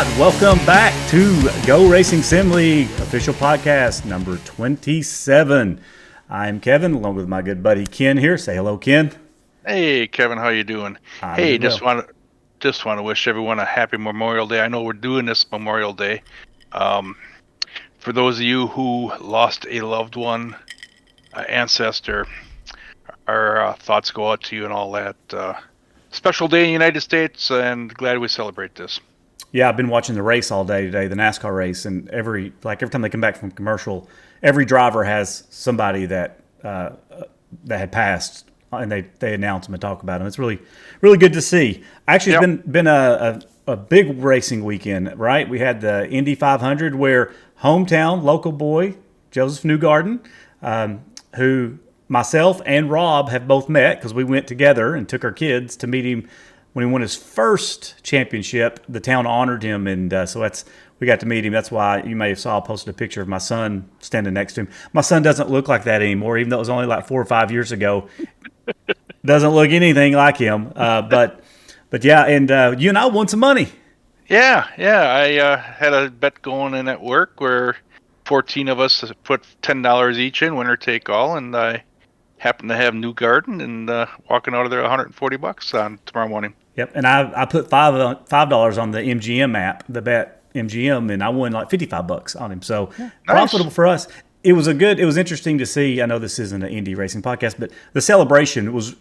right, welcome back to Go Racing Sim League, official podcast number 27. I'm Kevin, along with my good buddy Ken here. Say hello, Ken. Hey, Kevin, how you doing? I'm Just well. want to wish everyone a happy Memorial Day. I know we're doing this Memorial Day. For those of you who lost a loved one, ancestor, our thoughts go out to you and all that. Special day in the United States, and glad we celebrate this. Yeah, I've been watching the race all day today, the NASCAR race, and every time they come back from commercial, every driver has somebody that had passed, and they announce them and talk about them. It's really good to see. Actually, it's been a big racing weekend, right? We had the Indy 500 where hometown local boy Joseph Newgarden, who myself and Rob have both met because we went together and took our kids to meet him when he won his first championship. The town honored him, and so we got to meet him. That's why you may have saw I posted a picture of my son standing next to him. My son doesn't look like that anymore, even though it was only like 4 or 5 years ago. Doesn't look anything like him. But yeah, and you and I won some money. Yeah. I had a bet going in at work where 14 of us put $10 each in, winner take all, and I happened to have Newgarden and walking out of there $140 on tomorrow morning. Yep, and I put $5 on the MGM app, the bet MGM, and I won like $55 on him. So nice. Profitable for us. It was interesting to see. I know this isn't an Indy racing podcast, but the celebration it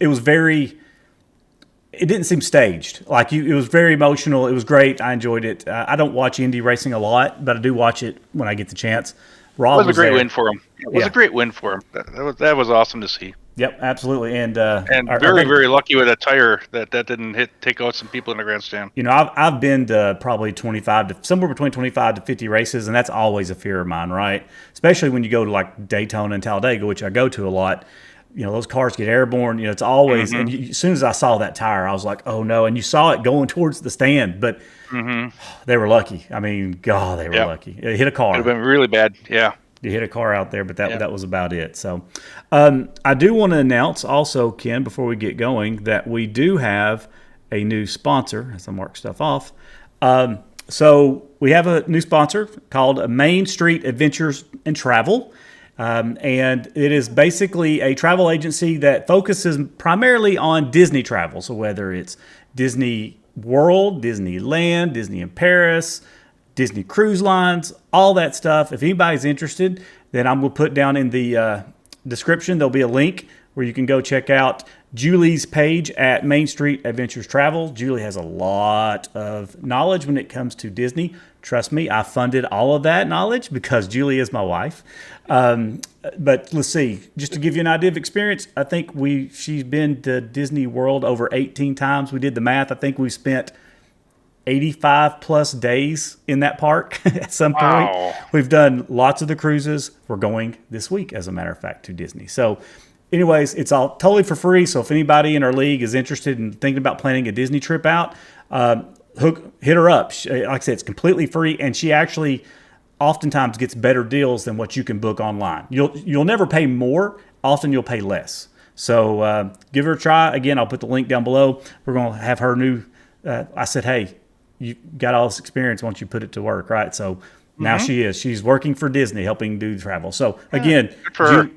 didn't seem staged. It was very emotional. It was great. I enjoyed it. I don't watch Indy racing a lot, but I do watch it when I get the chance. Rob it was a great win for him. It was a great win for him. That was awesome to see. Yep, absolutely. And very lucky with a tire that didn't take out some people in the grandstand. You know, I've been to probably somewhere between 25 to 50 races, and that's always a fear of mine, right? Especially when you go to like Daytona and Talladega, which I go to a lot. You know, those cars get airborne. You know, it's always. Mm-hmm. And as soon as I saw that tire, I was like, "Oh no!" And you saw it going towards the stand, but they were lucky. I mean, God, they were lucky. It hit a car. It would have been really bad. Yeah. You hit a car out there, but that was about it. So I do want to announce also, Ken, before we get going, that we do have a new sponsor, as I mark stuff off. So we have a new sponsor called Main Street Adventures and Travel. And it is basically a travel agency that focuses primarily on Disney travel. So whether it's Disney World, Disneyland, Disney in Paris, Disney Cruise Lines, all that stuff. If anybody's interested, then I'm going to put down in the description, there'll be a link where you can go check out Julie's page at Main Street Adventures Travel. Julie has a lot of knowledge when it comes to Disney. Trust me, I funded all of that knowledge because Julie is my wife. But let's see, just to give you an idea of experience, I think she's been to Disney World over 18 times. We did the math. I think we spent 85 plus days in that park at some point. Wow. We've done lots of the cruises. We're going this week, as a matter of fact, to Disney. So anyways, it's all totally for free. So if anybody in our league is interested in thinking about planning a Disney trip out, hit her up. Like I said, it's completely free, and she actually oftentimes gets better deals than what you can book online. You'll never pay more. Often you'll pay less. So give her a try. Again, I'll put the link down below. We're going to have her new. I said, hey, you got all this experience once you put it to work, right? So now she's working for Disney, helping do travel. So again,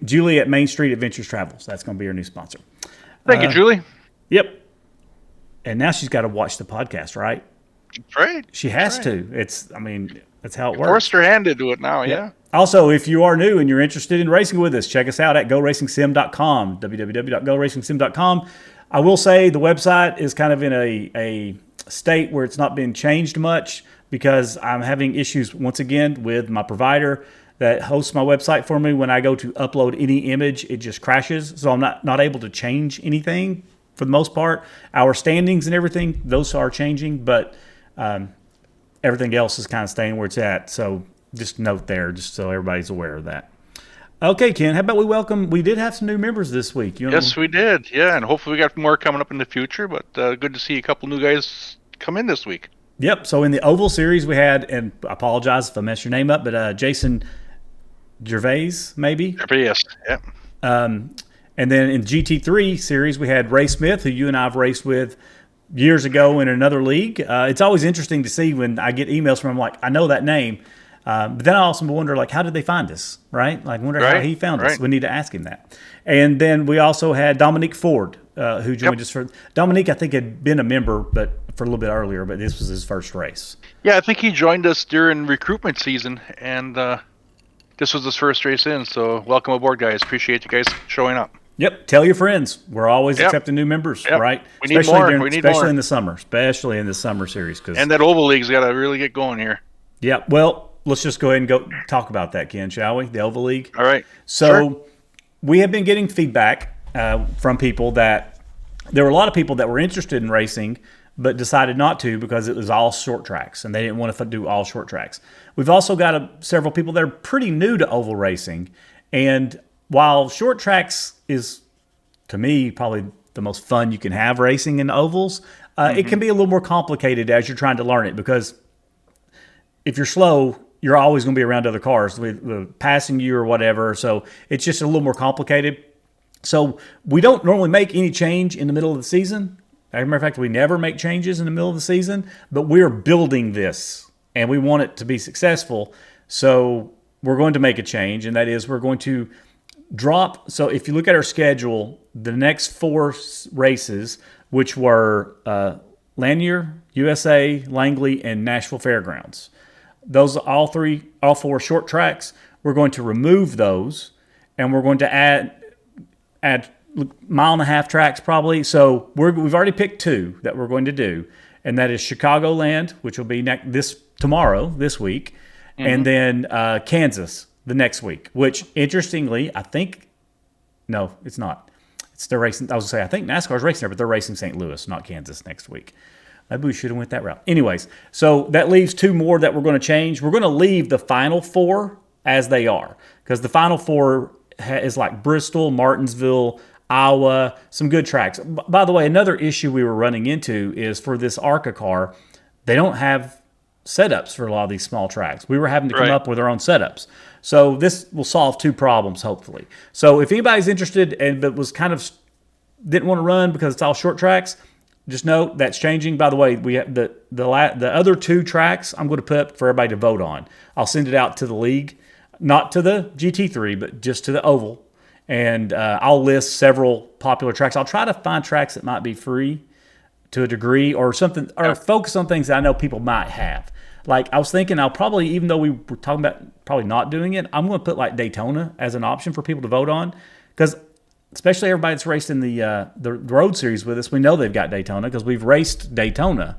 Julie at Main Street Adventures Travels. That's going to be her new sponsor. Thank you, Julie. Yep. And now she's got to watch the podcast, right? That's right. She has to. That's how it works. Forced her hand to do it now, yeah. Also, if you are new and you're interested in racing with us, check us out at GoRacingSim.com, www.GoRacingSim.com. I will say the website is kind of in a state where it's not been changed much because I'm having issues once again with my provider that hosts my website for me. When I go to upload any image, it just crashes. So I'm not able to change anything for the most part. Our standings and everything, those are changing, but everything else is kind of staying where it's at. So just note there, just so everybody's aware of that. Okay, Ken, how about we did have some new members this week. Yes, we did. Yeah, and hopefully we got more coming up in the future, but good to see a couple new guys come in this week. Yep, so in the Oval Series we had, and I apologize if I messed your name up, but Jason Gervais, maybe? Yes, yeah. And then in GT3 Series we had Ray Smith, who you and I have raced with years ago in another league. It's always interesting to see when I get emails from him, like, I know that name. But then I also wonder, like, how did they find us, right? Like, wonder how he found us. We need to ask him that. And then we also had Dominique Ford, who joined us for Dominique. I think had been a member, but for a little bit earlier. But this was his first race. Yeah, I think he joined us during recruitment season, and this was his first race in. So welcome aboard, guys. Appreciate you guys showing up. Yep. Tell your friends. We're always accepting new members, right? We need more. Especially in the summer, especially in the summer series. And that Oval League's got to really get going here. Yeah. Well, let's just go ahead and go talk about that, Ken, shall we? The Oval League. All right. So we have been getting feedback from people that there were a lot of people that were interested in racing but decided not to because it was all short tracks and they didn't want to do all short tracks. We've also got several people that are pretty new to oval racing. And while short tracks is, to me, probably the most fun you can have racing in ovals, it can be a little more complicated as you're trying to learn it because if you're slow, you're always going to be around other cars passing you or whatever. So it's just a little more complicated. So we don't normally make any change in the middle of the season. As a matter of fact, we never make changes in the middle of the season, but we're building this and we want it to be successful. So we're going to make a change, and that is we're going to drop. So if you look at our schedule, the next 4 races, which were Lanier, USA, Langley, and Nashville Fairgrounds. Those all 4 short tracks. We're going to remove those, and we're going to add 1.5-mile tracks probably. So we've already picked 2 that we're going to do, and that is Chicagoland, which will be this week, and then Kansas the next week. Which interestingly, I think no, it's not. It's they're racing. I was gonna say I think NASCAR's racing there, but they're racing St. Louis, not Kansas next week. Maybe we should have went that route. Anyways, so that leaves 2 more that we're going to change. We're going to leave the final 4 as they are because the final 4 is like Bristol, Martinsville, Iowa, some good tracks. By the way, another issue we were running into is for this ARCA car, they don't have setups for a lot of these small tracks. We were having to come up with our own setups. So this will solve 2 problems, hopefully. So if anybody's interested but was kind of didn't want to run because it's all short tracks, just know that's changing. By the way, we have the other 2 tracks I'm going to put up for everybody to vote on. I'll send it out to the league, not to the GT3, but just to the oval. And I'll list several popular tracks. I'll try to find tracks that might be free to a degree or something, or focus on things that I know people might have. Like I was thinking I'll probably, even though we were talking about probably not doing it, I'm going to put like Daytona as an option for people to vote on because especially everybody that's raced in the road series with us, we know they've got Daytona because we've raced Daytona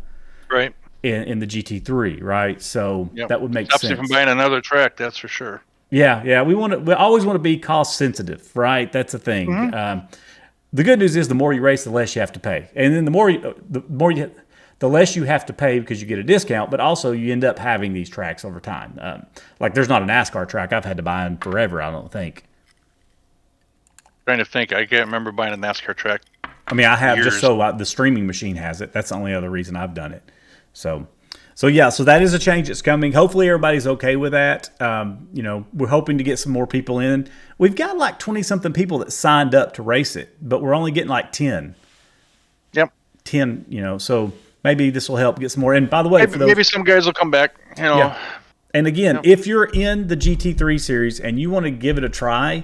in the GT3, right? So that would make sense. Stops you from buying another track, that's for sure. Yeah. We always want to be cost sensitive, right? That's the thing. The good news is the more you race, the less you have to pay, and then the less you have to pay because you get a discount. But also you end up having these tracks over time. Like there's not a NASCAR track I've had to buy in forever. I don't think. Trying to think, I can't remember buying a NASCAR track. I mean, I have just so the streaming machine has it. That's the only other reason I've done it. So that is a change that's coming. Hopefully everybody's okay with that. We're hoping to get some more people in. We've got like 20-something people that signed up to race it, but we're only getting like 10. Yep. 10, so maybe this will help get some more. And by the way, maybe some guys will come back, Yeah. And again, if you're in the GT3 series and you want to give it a try,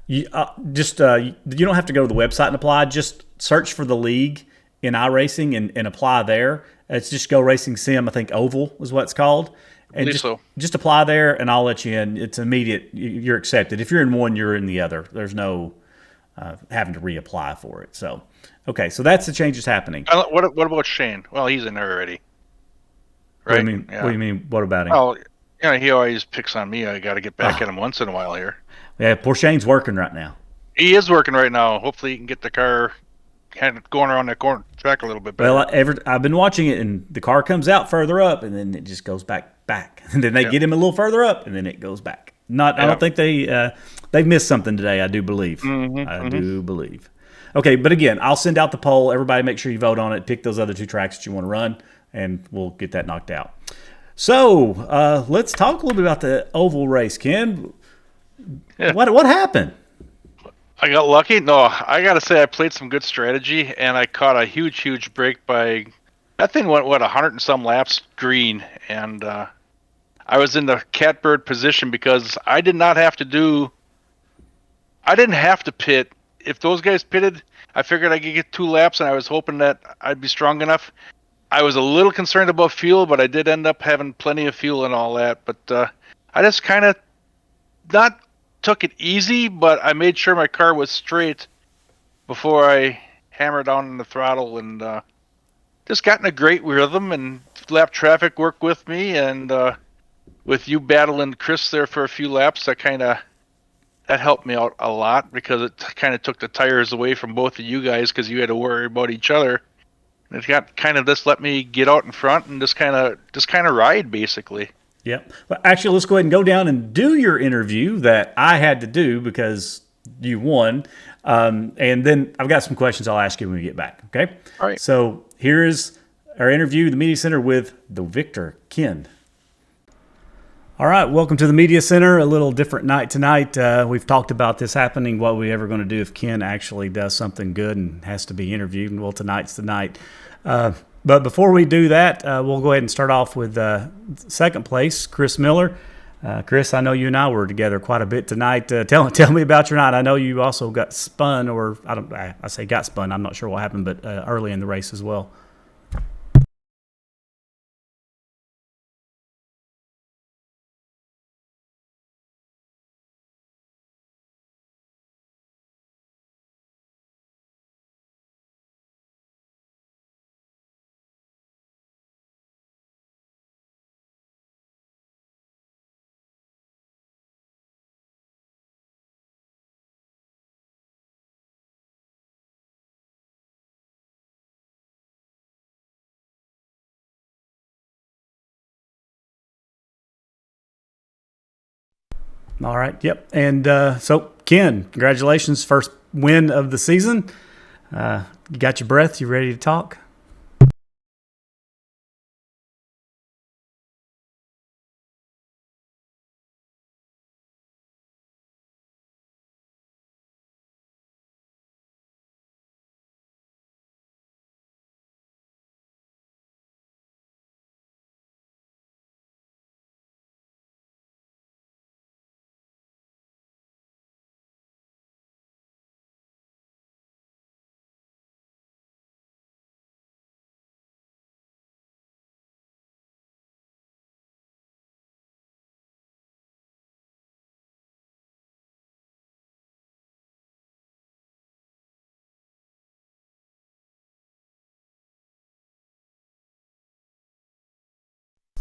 you don't have to go to the website and apply. Just search for the league in iRacing and apply there. It's just GoRacing Sim, I think Oval is what it's called. And just apply there, and I'll let you in. It's immediate. You're accepted. If you're in one, you're in the other. There's no having to reapply for it. So, okay, so that's the changes happening. What about Shane? Well, he's in there already. Right? What do you mean? Yeah. What do you mean? What about him? Oh, he always picks on me. I got to get back at him once in a while here. Yeah, poor Shane's working right now. He is working right now. Hopefully, he can get the car kind of going around that track a little bit better. Well, I've been watching it, and the car comes out further up, and then it just goes back, and then they get him a little further up, and then it goes back. I don't think they've missed something today. I do believe. I do believe. Okay, but again, I'll send out the poll. Everybody, make sure you vote on it. Pick those other 2 tracks that you want to run, and we'll get that knocked out. So let's talk a little bit about the oval race, Ken. Yeah. What happened? I got lucky. No, I got to say I played some good strategy, and I caught a huge break by That thing went, 100 and some laps green, and I was in the catbird position because I didn't have to pit. If those guys pitted, I figured I could get 2 laps, and I was hoping that I'd be strong enough. I was a little concerned about fuel, but I did end up having plenty of fuel and all that. But I just kind of not took it easy, but I made sure my car was straight before I hammered down on the throttle, and just got in a great rhythm, and lap traffic worked with me, and with you battling Chris there for a few laps, that helped me out a lot because it kind of took the tires away from both of you guys because you had to worry about each other. And it got kind of just let me get out in front and just kind of ride basically. Yep. Well, actually, let's go ahead and go down and do your interview that I had to do because you won. And then I've got some questions I'll ask you when we get back. Okay. All right. So here is our interview, the Media Center with the victor, Ken. All right, welcome to the Media Center. A little different night tonight. We've talked about this happening, what we ever going to do if Ken actually does something good and has to be interviewed. Well, tonight's the night. But before we do that, we'll go ahead and start off with second place, Chris Miller. Chris, I know you and I were together quite a bit tonight. Tell me about your night. I know you also got spun, or I say got spun. I'm not sure what happened, but early in the race as well. All right. Yep. And so, Ken, congratulations. First win of the season. You got your breath? You ready to talk?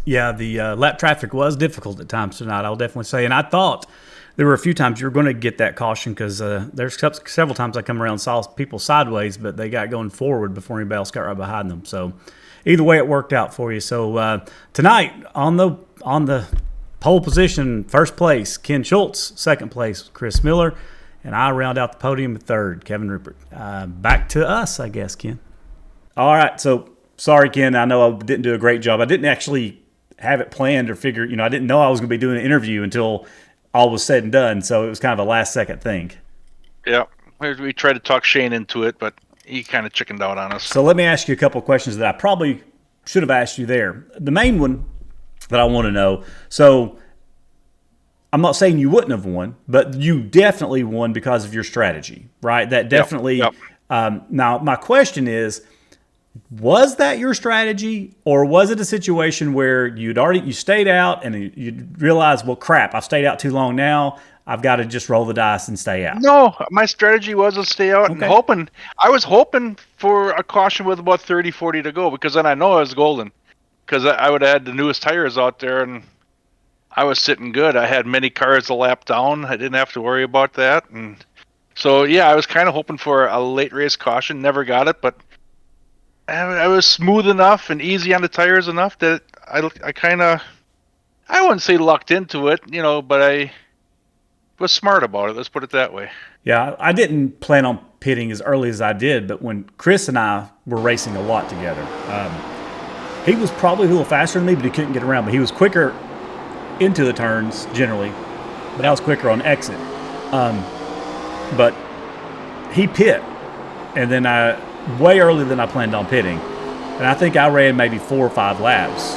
Yeah, the lap traffic was difficult at times tonight, I'll definitely say. And I thought there were a few times you were going to get that caution because there's several times I come around and saw people sideways, but they got going forward before anybody else got right behind them. So either way, it worked out for you. So tonight on the pole position, first place, Ken Schultz. Second place, Chris Miller. And I round out the podium at third, Kevin Rupert. Back to us, I guess, Ken. All right, so sorry, Ken. I know I didn't do a great job. I didn't actually have it planned or figure, I didn't know I was going to be doing an interview until all was said and done. So it was kind of a last second thing. Yeah. We tried to talk Shane into it, but he kind of chickened out on us. So let me ask you a couple of questions that I probably should have asked you there. The main one that I want to know, so I'm not saying you wouldn't have won, but you definitely won because of your strategy, right? That definitely. Yep. Now, my question is, was that your strategy, or was it a situation where you stayed out and you realized, well, crap, I've stayed out too long now. I've got to just roll the dice and stay out? No, my strategy was to stay out and hoping. I was hoping for a caution with about 30, 40 to go because then I know I was golden because I would have had the newest tires out there and I was sitting good. I had many cars a lap down. I didn't have to worry about that. And so, yeah, I was kind of hoping for a late race caution. Never got it, but I was smooth enough and easy on the tires enough that I kind of, I wouldn't say lucked into it, but I was smart about it. Let's put it that way. Yeah, I didn't plan on pitting as early as I did, but when Chris and I were racing a lot together, he was probably a little faster than me, but he couldn't get around. But he was quicker into the turns generally, but I was quicker on exit. But he pit, and then way earlier than I planned on pitting. and I think I ran maybe 4 or 5 laps,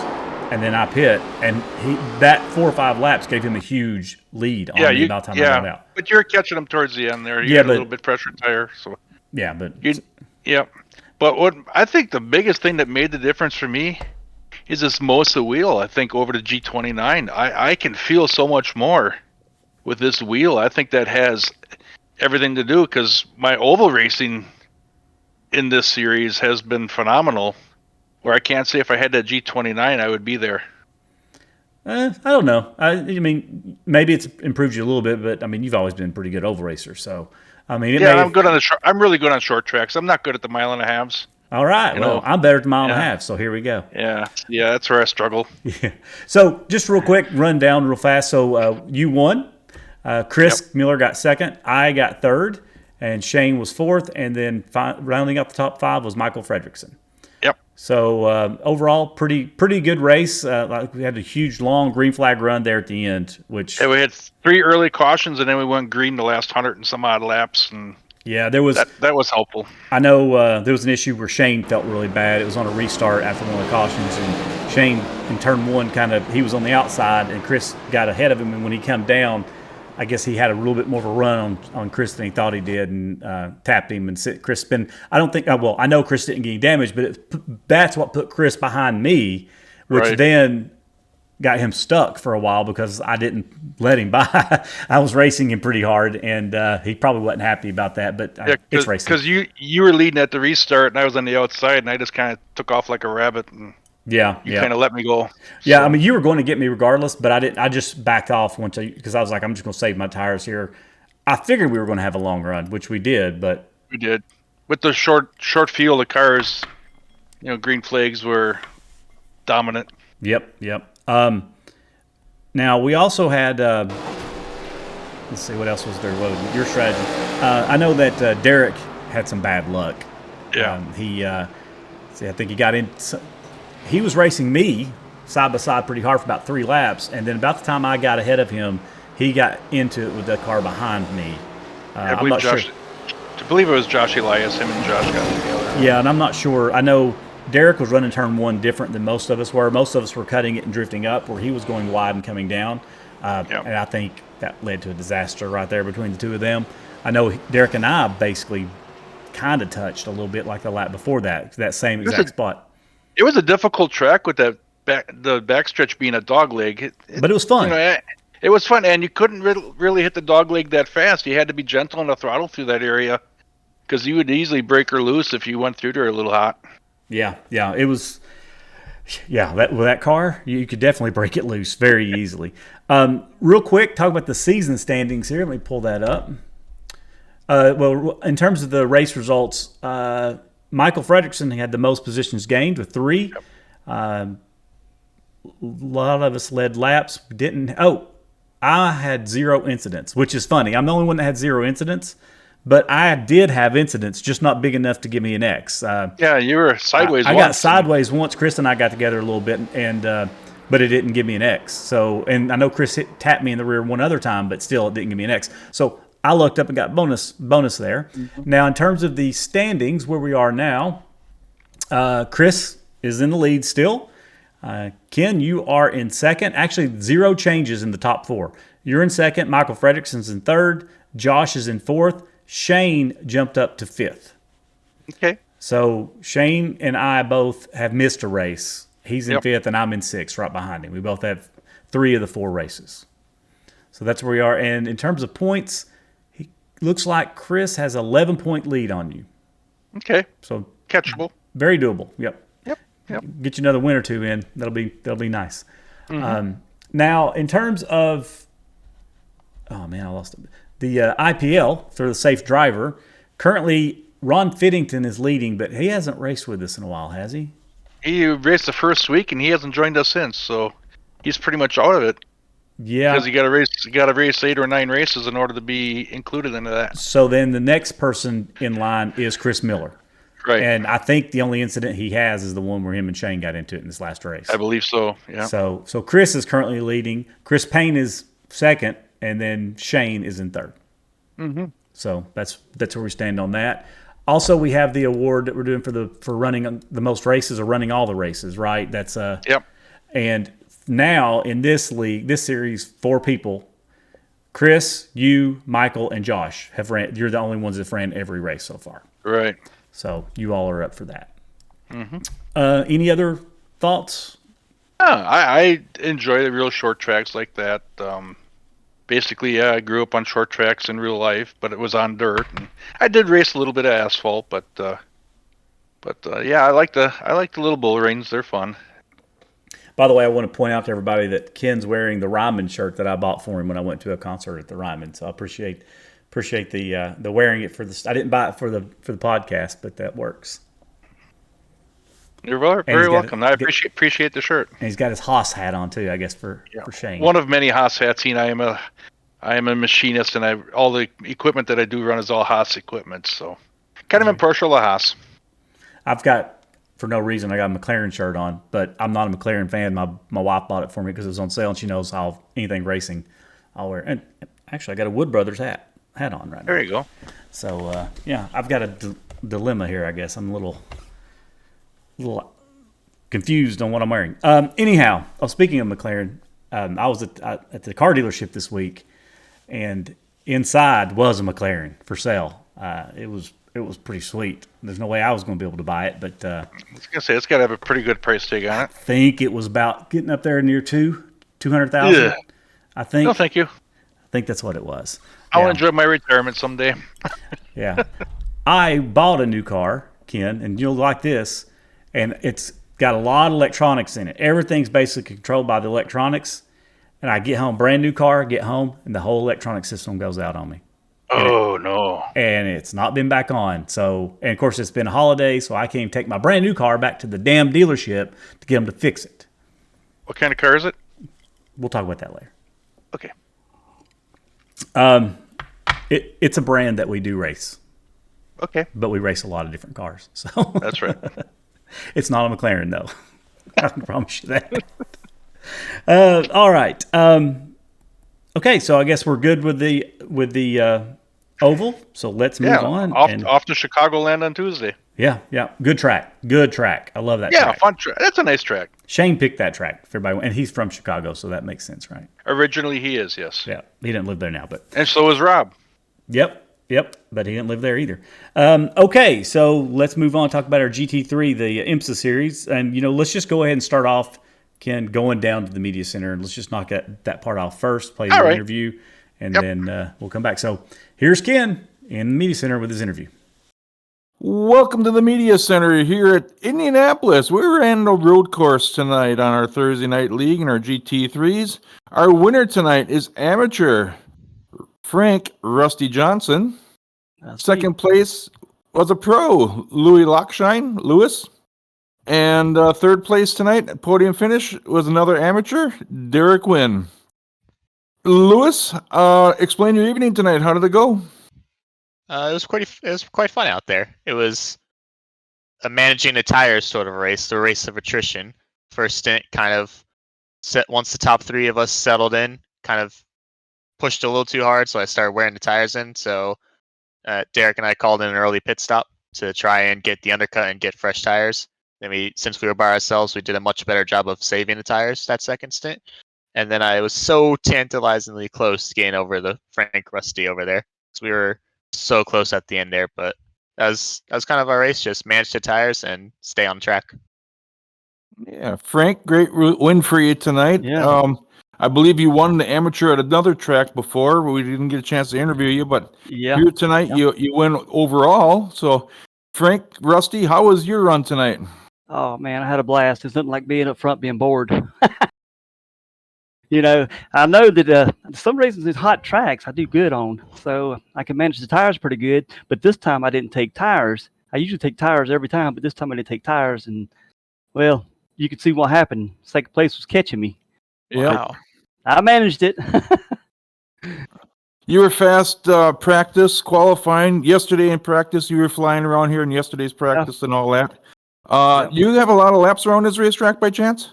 and then I pit, and that 4 or 5 laps gave him a huge lead on me by the time I got out. But you're catching him towards the end there. You had a little bit pressure tire, so yeah, but But what I think the biggest thing that made the difference for me is this Mosa wheel. I think over the G29, I can feel so much more with this wheel. I think that has everything to do because my oval racing in this series has been phenomenal. Where I can't say if I had that G29, I would be there. I don't know. I mean, maybe it's improved you a little bit, but I mean, you've always been a pretty good oval racer. So, I mean, I'm good on the I'm really good on short tracks. I'm not good at the mile and a halves. All right. Well, I'm better at the mile and a half. So here we go. Yeah. That's where I struggle. Yeah. So just real quick, run down real fast. So you won. Chris Miller got second. I got third, and Shane was fourth. And then rounding up the top 5 was Michael Fredrickson. Yep. So overall, pretty good race. We had a huge, long green flag run there at the end, which we had 3 early cautions, and then we went green the last 100 and some odd laps, and there was that was helpful. I know there was an issue where Shane felt really bad. It was on a restart after one of the cautions, and Shane in turn 1 he was on the outside, and Chris got ahead of him, and when he came down, I guess he had a little bit more of a run on Chris than he thought he did, and tapped him and Chris spin. I don't think. Well, I know Chris didn't get any damage, but that's what put Chris behind me, which then got him stuck for a while because I didn't let him by. I was racing him pretty hard, and he probably wasn't happy about that. But it's racing because you were leading at the restart, and I was on the outside, and I just kind of took off like a rabbit and. You kind of let me go. Yeah, so. I mean, you were going to get me regardless, but I didn't. I just backed off because I was like, I'm just going to save my tires here. I figured we were going to have a long run, which we did, but we did. With the short field of cars, green flags were dominant. Yep. Now we also had. Let's see, what else was there? What was your strategy? I know that Derek had some bad luck. Yeah. I think he got in. He was racing me side by side pretty hard for about 3 laps, and then about the time I got ahead of him, he got into it with the car behind me. I believe it was Josh Elias. Him and Josh got together. Yeah, and I'm not sure. I know Derek was running turn 1 different than most of us were. Most of us were cutting it and drifting up, where he was going wide and coming down. And I think that led to a disaster right there between the two of them. I know Derek and I basically kind of touched a little bit like the lap before that same exact spot. It was a difficult track with the backstretch being a dog leg. But it was fun. It was fun, and you couldn't really hit the dog leg that fast. You had to be gentle on the throttle through that area because you would easily break her loose if you went through there a little hot. Yeah, it was. Yeah, with that car, you could definitely break it loose very easily. Real quick, talk about the season standings here. Let me pull that up. Well, in terms of the race results, Michael Fredrickson had the most positions gained with 3. Yep. A lot of us led laps. I had 0 incidents, which is funny. I'm the only one that had 0 incidents, but I did have incidents, just not big enough to give me an X. You were sideways. I got sideways once. Chris and I got together a little bit, but it didn't give me an X. So, and I know Chris tapped me in the rear one other time, but still it didn't give me an X. So I looked up and got bonus there. Mm-hmm. Now, in terms of the standings, where we are now, Chris is in the lead still. Ken, you are in second. Actually, 0 changes in the top 4. You're in second. Michael Fredrickson's in third. Josh is in fourth. Shane jumped up to 5th. Okay. So Shane and I both have missed a race. He's in 5th, and I'm in 6th, right behind him. We both have 3 of the 4 races. So that's where we are. And in terms of points, looks like Chris has 11-point lead on you. Okay. So catchable. Very doable. Yep. Yep. Get you another win or 2 in. That'll be nice. Mm-hmm. Now, in terms of, I lost it. The IPL for the safe driver. Currently, Ron Fiddington is leading, but he hasn't raced with us in a while, has he? He raced the first week, and he hasn't joined us since. So he's pretty much out of it. Yeah, because you got to race 8 or 9 races in order to be included into that. So then the next person in line is Chris Miller, right? And I think the only incident he has is the one where him and Shane got into it in this last race. I believe so. Yeah. So Chris is currently leading. Chris Payne is second, and then Shane is in third. Mm-hmm. So that's where we stand on that. Also, we have the award that we're doing for running the most races or running all the races, right? That's Yep. And now in this league, this series, 4 people: Chris, you, Michael, and Josh have ran. You're the only ones that ran every race so far. Right. So you all are up for that. Mm-hmm. Any other thoughts? I enjoy the real short tracks like that. Basically, I grew up on short tracks in real life, but it was on dirt. And I did race a little bit of asphalt, but yeah, I like the little bull rings. They're fun. By the way, I want to point out to everybody that Ken's wearing the Ryman shirt that I bought for him when I went to a concert at the Ryman. So I appreciate the wearing it for the. I didn't buy it for the podcast, but that works. You're very welcome. I appreciate the shirt. And he's got his Haas hat on too, I guess for Shane. One of many Haas hats. I am a machinist, and all the equipment that I do run is all Haas equipment. So kind of impartial to Haas. I've got, for no reason, I got a McLaren shirt on, but I'm not a McLaren fan. My wife bought it for me because it was on sale, and she knows how anything racing I'll wear. And actually, I got a Wood Brothers hat on right now. There you go. So yeah, I've got a dilemma here. I guess I'm a little confused on what I'm wearing. Anyhow, speaking of McLaren, I was at the car dealership this week, and inside was a McLaren for sale. It was pretty sweet. There's no way I was going to be able to buy it, but I was going to say it's got to have a pretty good price tag on it. I think it was about getting up there near 200,000. Yeah. I think. No, thank you. I think that's what it was. I'll enjoy my retirement someday. Yeah. I bought a new car, Ken, and you'll like this, and it's got a lot of electronics in it. Everything's basically controlled by the electronics, and I get home, brand new car, get home, and the whole electronic system goes out on me. Oh, no. And it's not been back on. So, and of course, it's been a holiday, so I can't take my brand new car back to the damn dealership to get them to fix it. What kind of car is it? We'll talk about that later. Okay. It's a brand that we do race. Okay. But we race a lot of different cars. So that's right. It's not a McLaren, though. I can promise you that. All right. Okay, so I guess we're good with the oval. So let's move on. Off to Chicagoland on Tuesday. Yeah. Good track. I love that track. Yeah, fun track. That's a nice track. Shane picked that track for everybody, and he's from Chicago, so that makes sense, right? Originally, he is, yes. Yeah, he didn't live there now, but and so is Rob. Yep, but he didn't live there either. Okay, so let's move on and talk about our GT3, the IMSA series, and let's just go ahead and start off, Ken, going down to the media center, and let's just knock that part off first, play the interview, and then we'll come back. So here's Ken in the media center with his interview. Welcome to the Media Center here at Indianapolis. We ran a road course tonight on our Thursday night league in our GT3s. Our winner tonight is amateur Frank Rusty Johnson. Second place was a pro, Louie Lewis. And third place tonight, podium finish, was another amateur, Derek Wynn. Lewis, explain your evening tonight. How did it go? It was quite fun out there. It was a managing the tires sort of race, the race of attrition. First stint kind of once the top 3 of us settled in, kind of pushed a little too hard, so I started wearing the tires in. So Derek and I called in an early pit stop to try and get the undercut and get fresh tires. Then since we were by ourselves, we did a much better job of saving the tires that second stint. And then I was so tantalizingly close to getting over the Frank Rusty over there, because we were so close at the end there, but that was kind of our race. Just manage the tires and stay on track. Yeah, Frank, great win for you tonight. Yeah. I believe you won the amateur at another track before. We didn't get a chance to interview you, but here tonight you win overall. So, Frank, Rusty, how was your run tonight? Oh man, I had a blast. It's nothing like being up front, being bored. I know that some reasons these hot tracks I do good on, so I can manage the tires pretty good. But this time I didn't take tires. I usually take tires every time, but this time I didn't take tires, and well, you could see what happened. Second place was catching me. Yeah, I managed it. You were fast practice qualifying yesterday in practice. You were flying around here in yesterday's practice and all that. You have a lot of laps around this racetrack by chance?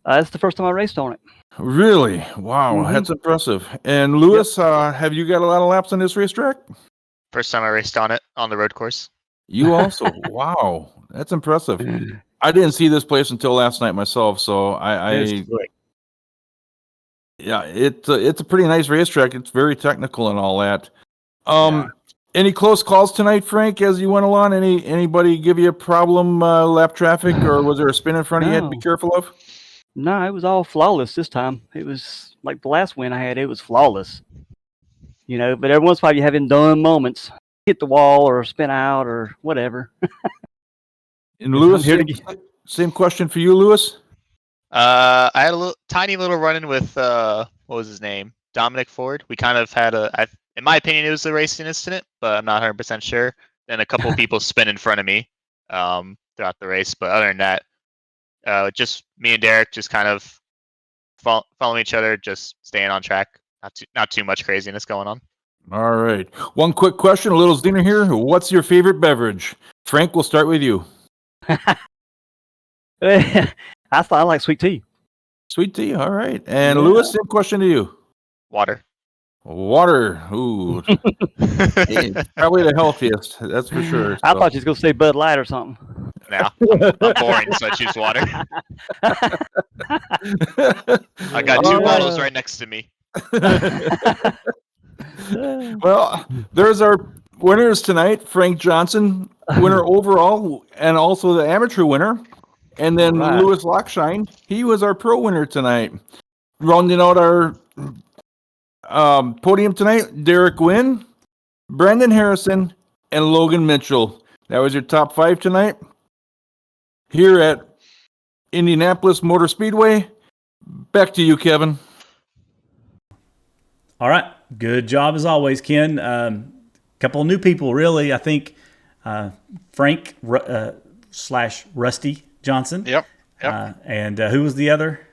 That's the first time I raced on it. Really? Wow, That's impressive. And Lewis, have you got a lot of laps on this racetrack? First time I raced on it on the road course. You also, wow, that's impressive. I didn't see this place until last night myself, so yeah, it's a pretty nice racetrack. It's very technical and all that. Any close calls tonight, Frank, as you went along? Anybody give you a problem, lap traffic, or was there a spin in front of you you had to be careful of? No, it was all flawless this time. It was like the last win I had, it was flawless. But every once in a while you have in dumb moments. Hit the wall or spin out or whatever. And Lewis, same question for you, Lewis. I had a tiny little run-in with what was his name? Dominic Ford. We kind of had in my opinion, it was a racing incident, but I'm not 100% sure. Then a couple people spin in front of me throughout the race, but other than that, just me and Derek just kind of following each other, just staying on track. Not too much craziness going on. All right. One quick question, a little Ziner here. What's your favorite beverage? Frank, we'll start with you. I like sweet tea. Sweet tea, all right. And Lewis, same question to you. Water. Ooh. It's probably the healthiest, that's for sure. I thought you was going to say Bud Light or something. No, I'm boring, so I choose water. I got two bottles right next to me. Well, there's our winners tonight. Frank Johnson, winner overall, and also the amateur winner. And then Louis Lockshine, he was our pro winner tonight. Rounding out our podium tonight, Derek Wynn, Brandon Harrison, and Logan Mitchell. That was your top 5 tonight. Here at Indianapolis Motor Speedway. Back to you, Kevin. All right. Good job as always, Ken. Couple of new people, really. I think Frank / Rusty Johnson. Yep. And who was the other?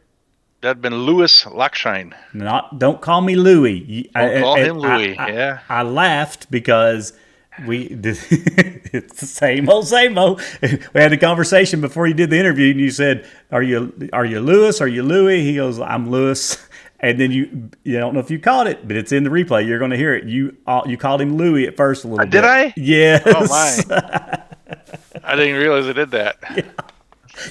That'd been Louis Lockshine. Don't call me Louie. Don't call him Louie. I laughed because it's the same old. We had a conversation before you did the interview, and you said, "Are you Louis? Are you Louie?" He goes, "I'm Louis." And then you don't know if you caught it, but it's in the replay. You're going to hear it. You called him Louie at first a little bit. Did I? Yes. Oh my! I didn't realize I did that. Yeah.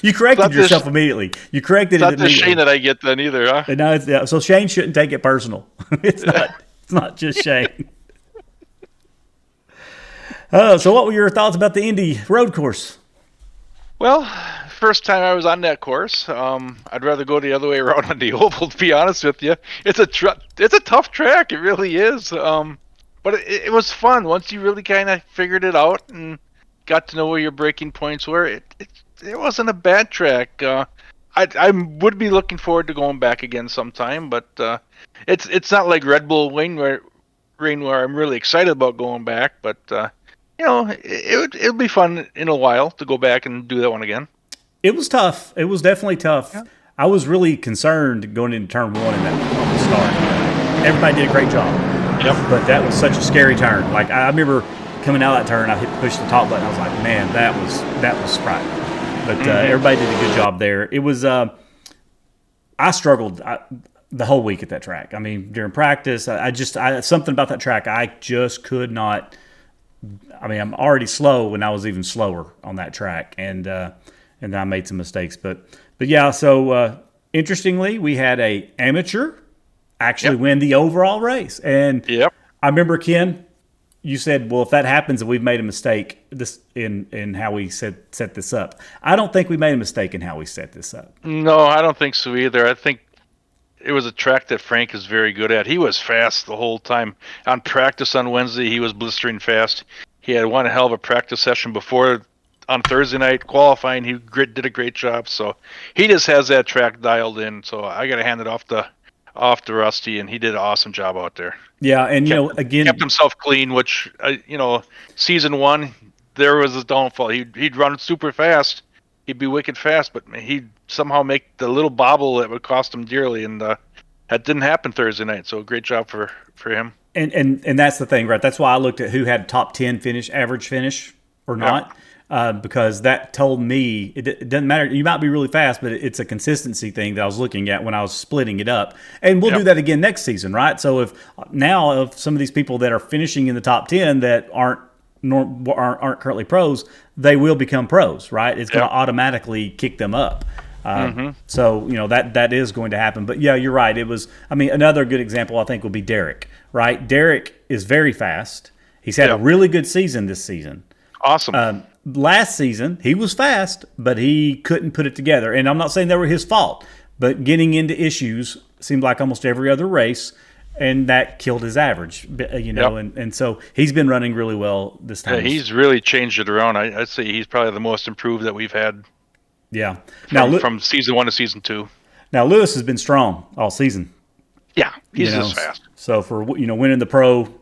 You corrected yourself immediately. You corrected it immediately. Not the Shane that I get then either, huh? No, so Shane shouldn't take it personal. It's not just Shane. So what were your thoughts about the Indy road course? Well, first time I was on that course. I'd rather go the other way around on the oval, to be honest with you. It's a tough track. It really is. But it was fun once you really kind of figured it out and got to know where your braking points were. It wasn't a bad track. I would be looking forward to going back again sometime, but it's not like Red Bull Rain where I'm really excited about going back. But it'll be fun in a while to go back and do that one again. It was tough. It was definitely tough. Yeah. I was really concerned going into turn 1 in that start. Everybody did a great job. Yep. But that was such a scary turn. Like I remember coming out of that turn, I pushed the top button. I was like, man, that was frightening. But everybody did a good job there. It was. I struggled the whole week at that track. I mean, during practice, I something about that track. I just could not. I mean, I'm already slow when I was even slower on that track, and I made some mistakes. But yeah. So interestingly, we had a amateur actually win the overall race, and I remember, Ken, you said, well, if that happens and we've made a mistake in how we set this up. I don't think we made a mistake in how we set this up. No, I don't think so either. I think it was a track that Frank is very good at. He was fast the whole time. On practice on Wednesday, he was blistering fast. He had one hell of a practice session before on Thursday night qualifying. He did a great job. So he just has that track dialed in. So I got to hand it off to Rusty, and he did an awesome job out there. Yeah, and again, kept himself clean, which season 1 there was his downfall. He'd run super fast, he'd be wicked fast, but he'd somehow make the little bobble that would cost him dearly, and that didn't happen Thursday night. So great job for him. And that's the thing, right? That's why I looked at who had top 10 average finish or not. because that told me it doesn't matter. You might be really fast, but it's a consistency thing that I was looking at when I was splitting it up. And we'll do that again next season, right? So if some of these people that are finishing in the top 10 that aren't currently pros, they will become pros, right? It's going to automatically kick them up. So, that is going to happen. But, yeah, you're right. Another good example I think would be Derek, right? Derek is very fast. He's had a really good season this season. Awesome. Last season, he was fast, but he couldn't put it together. And I'm not saying they were his fault, but getting into issues seemed like almost every other race, and that killed his average, and so he's been running really well this time. Yeah, he's really changed it around. I'd say he's probably the most improved that we've had. Yeah. From season 1 to season 2. Now, Lewis has been strong all season. Yeah, he's just fast. So for winning the pro,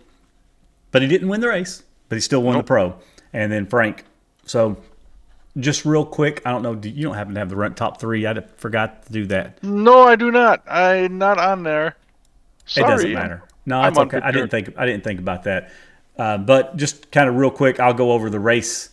but he didn't win the race, but he still won the pro. And then Frank. So just real quick, I don't know, you don't happen to have the top 3? I forgot to do that. No, I do not. I'm not on there. Sorry. It doesn't matter. No, it's okay. I didn't think about that. But just kind of real quick, I'll go over the race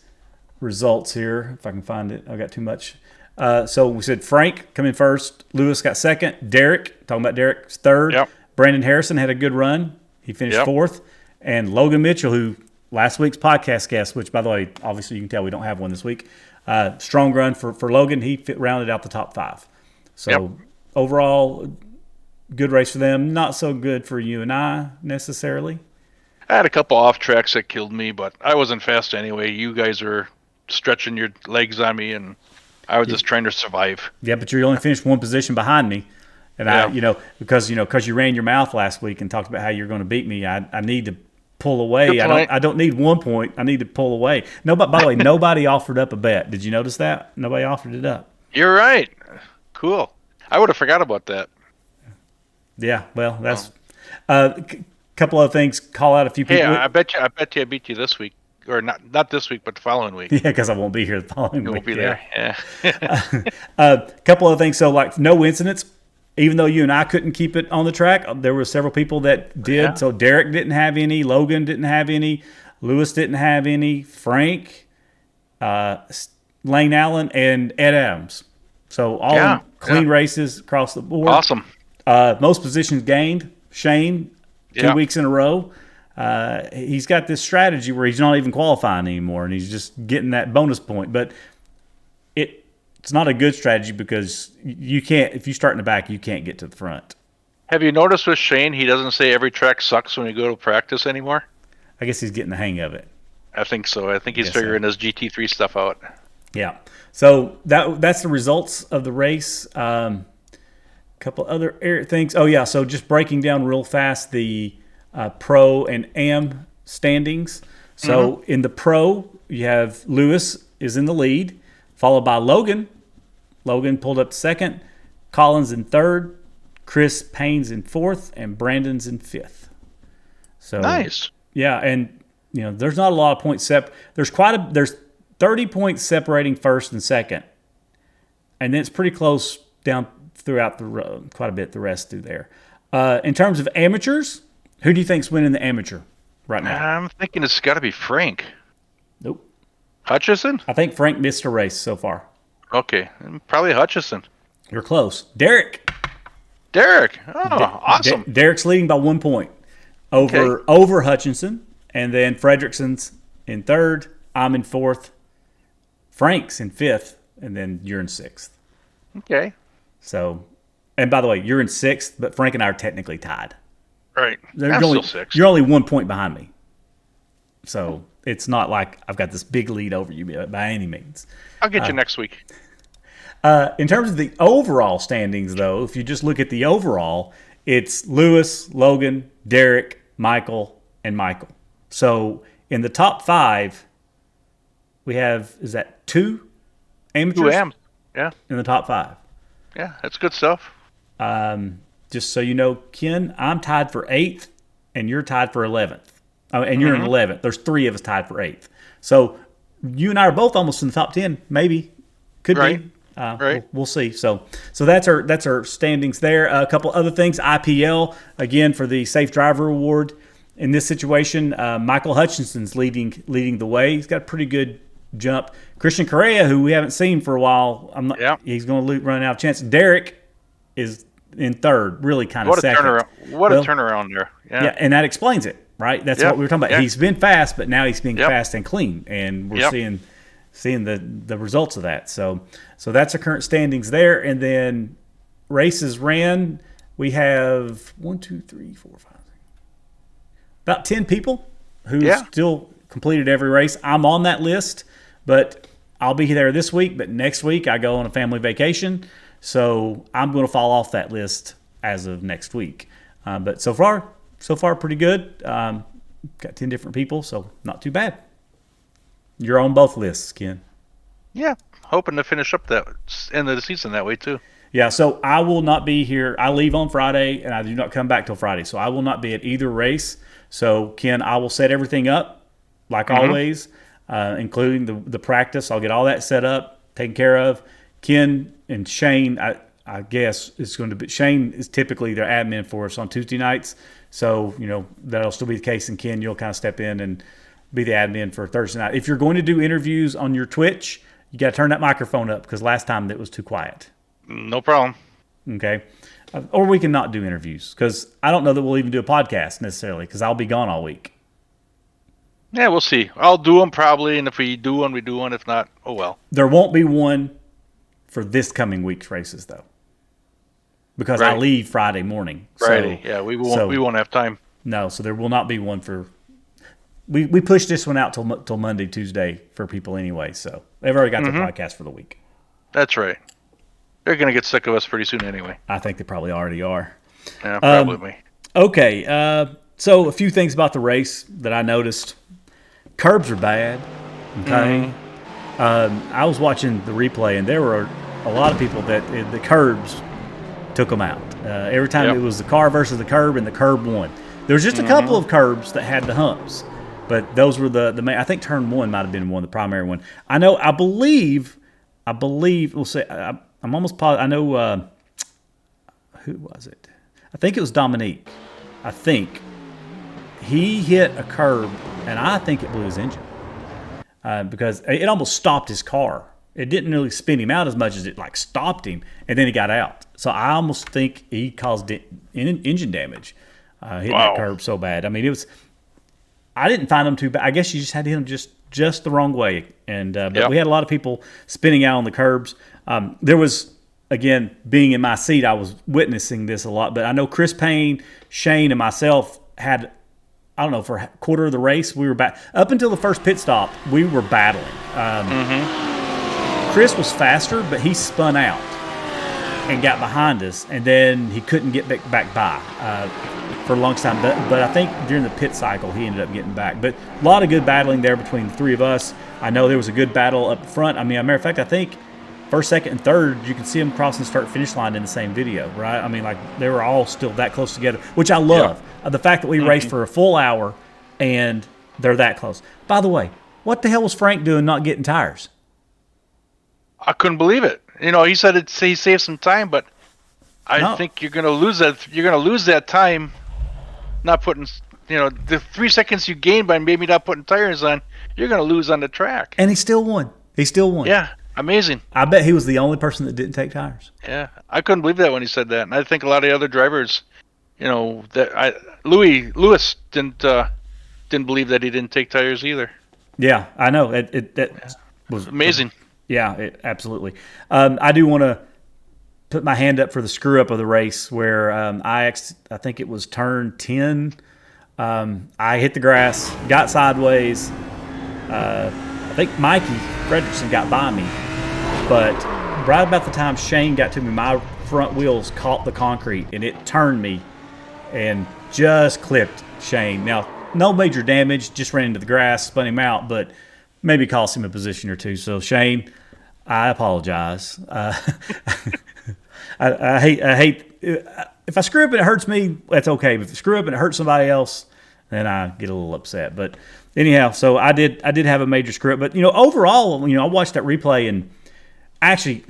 results here if I can find it. I got too much. So we said Frank coming first. Lewis got second. Derek, talking about Derek's third. Yep. Brandon Harrison had a good run. He finished fourth. And Logan Mitchell, who last week's podcast guest, which, by the way, obviously you can tell we don't have one this week. Strong run for Logan. He rounded out the top 5. So overall, good race for them. Not so good for you and I necessarily. I had a couple off tracks that killed me, but I wasn't fast anyway. You guys were stretching your legs on me, and I was just trying to survive. Yeah, but you only finished one position behind me. And because you ran your mouth last week and talked about how you're going to beat me, I need to pull away. I don't need 1 point. I need to pull away. Nobody, by the way, nobody offered up a bet. Did you notice that? Nobody offered it up. You're right. Cool. I would have forgot about that. Yeah, well, that's a couple of things. Call out a few people. Hey, I bet you I beat you this week, or not this week, but the following week. Yeah, because I won't be here the following week. You won't be there. Yeah. A couple of things. So, like, no incidents. Even though you and I couldn't keep it on the track, there were several people that did. Yeah. So Derek didn't have any, Logan didn't have any, Lewis didn't have any, Frank, Lane Allen, and Ed Adams. So all clean races across the board. Awesome. Most positions gained. Shane, 2 weeks in a row. He's got this strategy where he's not even qualifying anymore, and he's just getting that bonus point. But it's not a good strategy because you can't. If you start in the back, you can't get to the front. Have you noticed with Shane, he doesn't say every track sucks when you go to practice anymore? I guess he's getting the hang of it. I think so. I think he's figuring his GT3 stuff out. Yeah. So that's the results of the race. Couple other things. Oh, yeah. So just breaking down real fast the pro and AM standings. So in the pro, you have Lewis is in the lead, followed by Logan. Logan pulled up second. Collins in third. Chris Payne's in fourth. And Brandon's in fifth. So nice. Yeah, and there's not a lot of points there's 30 points separating first and second. And then it's pretty close down throughout the road, quite a bit the rest through there. In terms of amateurs, who do you think's winning the amateur right now? I'm thinking it's got to be Frank. Nope. Hutchison? I think Frank missed a race so far. Okay, probably Hutchison. You're close. Derek. Awesome. Derek's leading by 1 point over Hutchinson, and then Fredrickson's in third. I'm in fourth. Frank's in fifth, and then you're in sixth. Okay. So, and by the way, you're in sixth, but Frank and I are technically tied. Right. Still sixth. You're only 1 point behind me. So it's not like I've got this big lead over you by any means. I'll get you next week. In terms of the overall standings, though, if you just look at the overall, it's Lewis, Logan, Derek, Michael, and Michael. So in the top 5, we have, is that 2 amateurs? 2 AMs, yeah. In the top 5. Yeah, that's good stuff. Just so you know, Ken, I'm tied for 8th, and you're tied for 11th. And you're in 11th. There's 3 of us tied for 8th. So you and I are both almost in the top 10, maybe. Could be. Right. We'll see. So that's our standings there. A couple other things. IPL, again, for the Safe Driver Award. In this situation, Michael Hutchinson's leading the way. He's got a pretty good jump. Christian Correa, who we haven't seen for a while, he's going to run out of chance. Derek is in third, really kind of second. What a turnaround there. Yeah, and that explains it, right? That's what we were talking about. Yeah. He's been fast, but now he's being fast and clean, and we're seeing the results of that. So that's the current standings there. And then races ran. We have 1, 2, 3, 4, 5, about 10 people who still completed every race. I'm on that list, but I'll be there this week. But next week I go on a family vacation, so I'm going to fall off that list as of next week. But so far pretty good. Got 10 different people, so not too bad. You're on both lists, Ken. Yeah, hoping to finish up that end of the season that way too. Yeah, so I will not be here. I leave on Friday, and I do not come back till Friday. So I will not be at either race. So, Ken, I will set everything up, like always, including the practice. I'll get all that set up, taken care of. Ken and Shane, I guess, is going to be – Shane is typically their admin for us on Tuesday nights. So, that'll still be the case. And, Ken, you'll kind of step in and be the admin for Thursday night. If you're going to do interviews on your Twitch, you got to turn that microphone up because last time it was too quiet. No problem. Okay. Or we can not do interviews because I don't know that we'll even do a podcast necessarily because I'll be gone all week. Yeah, we'll see. I'll do them probably, and if we do one, we do one. If not, oh well. There won't be one for this coming week's races though, because I leave Friday morning. Friday, so, we won't have time. No, so there will not be one for. We pushed this one out till Monday, Tuesday for people anyway. So they've already got their podcast for the week. That's right. They're going to get sick of us pretty soon anyway. I think they probably already are. Yeah, probably. Okay, so a few things about the race that I noticed. Curbs are bad, okay? I was watching the replay, and there were a lot of people that the curbs took them out. Every time it was the car versus the curb, and the curb won. There was just a couple of curbs that had the humps, but those were the main. I think turn one might have been the primary one. I believe, we'll say, I'm almost positive. I know, who was it? I think it was Dominique. I think he hit a curb, and I think it blew his engine because it almost stopped his car. It didn't really spin him out as much as it stopped him, and then he got out. So I almost think he caused engine damage hitting that curb so bad. I mean, it was. I didn't find him too bad. I guess you just had to hit him just the wrong way, and but we had a lot of people spinning out on the curbs. There was, again, being in my seat, I was witnessing this a lot. But I know Chris Payne, Shane, and myself had, I don't know, for a quarter of the race, we were back. Up until the first pit stop, we were battling. Chris was faster, but he spun out and got behind us, and then he couldn't get back by for a long time. But I think during the pit cycle, he ended up getting back. But a lot of good battling there between the three of us. I know there was a good battle up front. I mean, as a matter of fact, I think first, second, and third, you can see them crossing the start-finish line in the same video, right? I mean, they were all still that close together, which I love. The fact that we raced for a full hour and they're that close. By the way, what the hell was Frank doing not getting tires? I couldn't believe it. He said he saved some time, but I think you're going to lose that. You're going to lose that time not putting, the 3 seconds you gain by maybe not putting tires on, you're going to lose on the track. And he still won. Yeah. Amazing. I bet he was the only person that didn't take tires. Yeah, I couldn't believe that when he said that, and I think a lot of the other drivers, Lewis didn't believe that he didn't take tires either. Yeah, I know. That was amazing. Yeah, absolutely. I do want to put my hand up for the screw up of the race where I think it was turn 10. I hit the grass, got sideways. I think Mikey Fredrickson got by me, but right about the time Shane got to me, my front wheels caught the concrete and it turned me and just clipped Shane. Now, no major damage, just ran into the grass, spun him out, but maybe cost him a position or two. So, Shane, I apologize. I hate if I screw up and it hurts me, that's okay. But if I screw up and it hurts somebody else, then I get a little upset. But anyhow, so I did have a major screw up. But overall, I watched that replay and actually,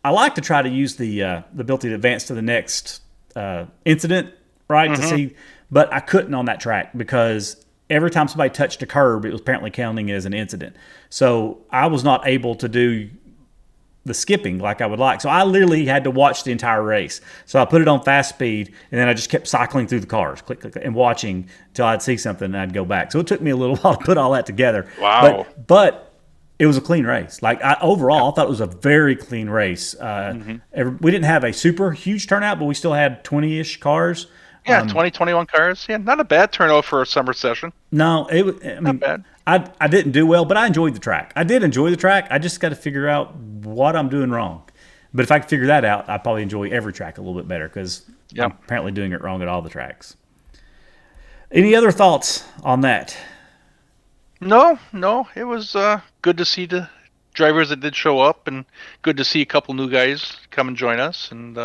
I like to try to use the ability to advance to the next incident, right? To see, but I couldn't on that track because every time somebody touched a curb, it was apparently counting as an incident. So I was not able to do the skipping like I would like. So I literally had to watch the entire race. So I put it on fast speed, and then I just kept cycling through the cars, click, click, click, and watching until I'd see something and I'd go back. So it took me a little while to put all that together. Wow. But it was a clean race. Like overall, I thought it was a very clean race. We didn't have a super huge turnout, but we still had 20-ish cars. Yeah, 21 cars. Yeah, not a bad turnout for a summer session. No, not bad. I didn't do well, but I enjoyed the track. I did enjoy the track. I just got to figure out what I'm doing wrong. But if I could figure that out, I'd probably enjoy every track a little bit better because I'm apparently doing it wrong at all the tracks. Any other thoughts on that? No. It was good to see the drivers that did show up, and good to see a couple new guys come and join us. And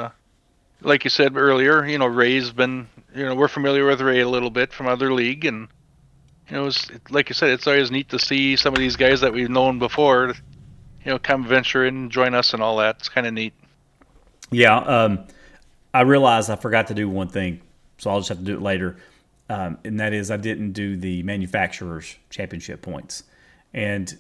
like you said earlier, Ray's been, we're familiar with Ray a little bit from other league, and like you said, it's always neat to see some of these guys that we've known before, come venture in and join us and all that. It's kind of neat. Yeah, I realized I forgot to do one thing, so I'll just have to do it later. And that is I didn't do the manufacturer's championship points. And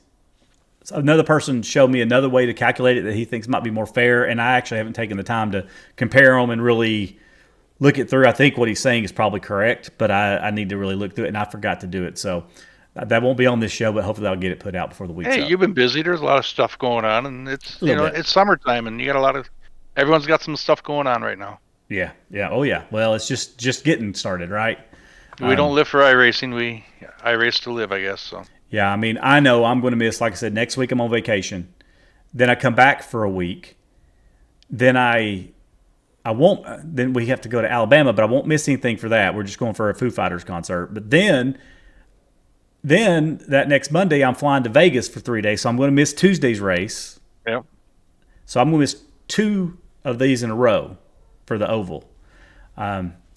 another person showed me another way to calculate it that he thinks might be more fair, and I actually haven't taken the time to compare them and really look it through. I think what he's saying is probably correct, but I need to really look through it, and I forgot to do it. So that won't be on this show, but hopefully I'll get it put out before the week's up. Hey, you've been busy. There's a lot of stuff going on, and it's it's summertime, and you got everyone's got some stuff going on right now. Yeah. Oh yeah. Well, it's just getting started, right? We don't live for iRacing. I race to live, I guess. So. Yeah, I mean, I know I'm going to miss, like I said, next week I'm on vacation. Then I come back for a week. Then I won't. Then we have to go to Alabama, but I won't miss anything for that. We're just going for a Foo Fighters concert. But then that next Monday I'm flying to Vegas for 3 days, so I'm going to miss Tuesday's race. Yep. So I'm going to miss 2 of these in a row for the Oval.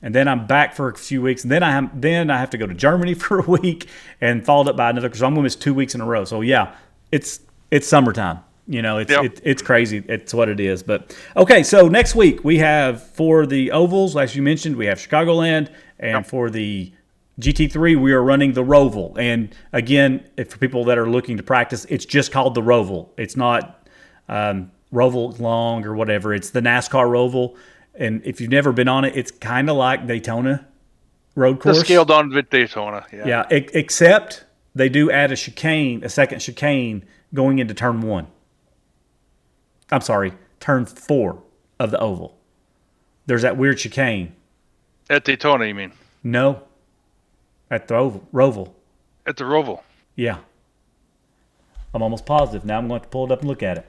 And then I'm back for a few weeks. And then I have to go to Germany for a week and followed up by another. So I'm going to miss 2 weeks in a row. So yeah, it's summertime. It's crazy. It's what it is. But okay, so next week we have for the ovals, as you mentioned, we have Chicagoland, and for the GT3 we are running the Roval. And again, for people that are looking to practice, it's just called the Roval. It's not Roval Long or whatever. It's the NASCAR Roval. And if you've never been on it, it's kind of like Daytona road course. The scaled down bit Daytona. Yeah. Except they do add a second chicane going into turn 1. I'm sorry, turn 4 of the oval. There's that weird chicane. At Daytona, you mean? No. At the Roval. At the Roval. Yeah. I'm almost positive. Now I'm going to pull it up and look at it.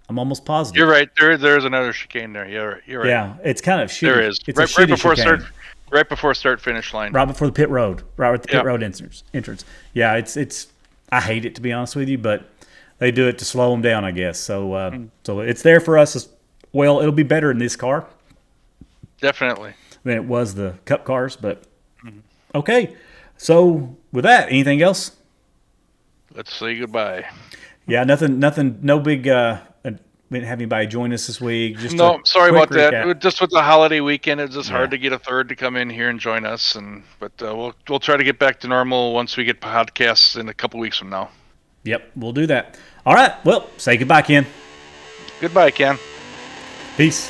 I'm almost positive. You're right. There's another chicane there. You're right. Yeah, it's kind of shitty. There is. It's right before start finish line. Right before the pit road. Right at the pit road entrance. Yeah, it's. I hate it, to be honest with you, but they do it to slow them down, I guess. So so it's there for us. Well, it'll be better in this car. Definitely. Than it was the Cup cars, but okay. So with that, anything else? Let's say goodbye. Yeah, nothing. No big. We didn't have anybody join us this week. Sorry about that. Just with the holiday weekend, it's just hard to get a third to come in here and join us. But we'll try to get back to normal once we get podcasts in a couple weeks from now. Yep, we'll do that. All right. Well, say goodbye, Ken. Goodbye, Ken. Peace.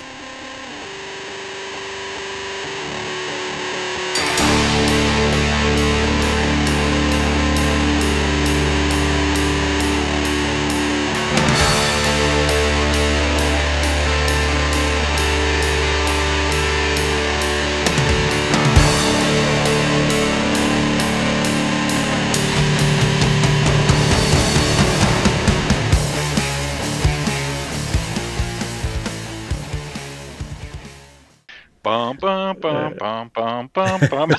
Bum, bum, bum, bum, bum, bum, bum.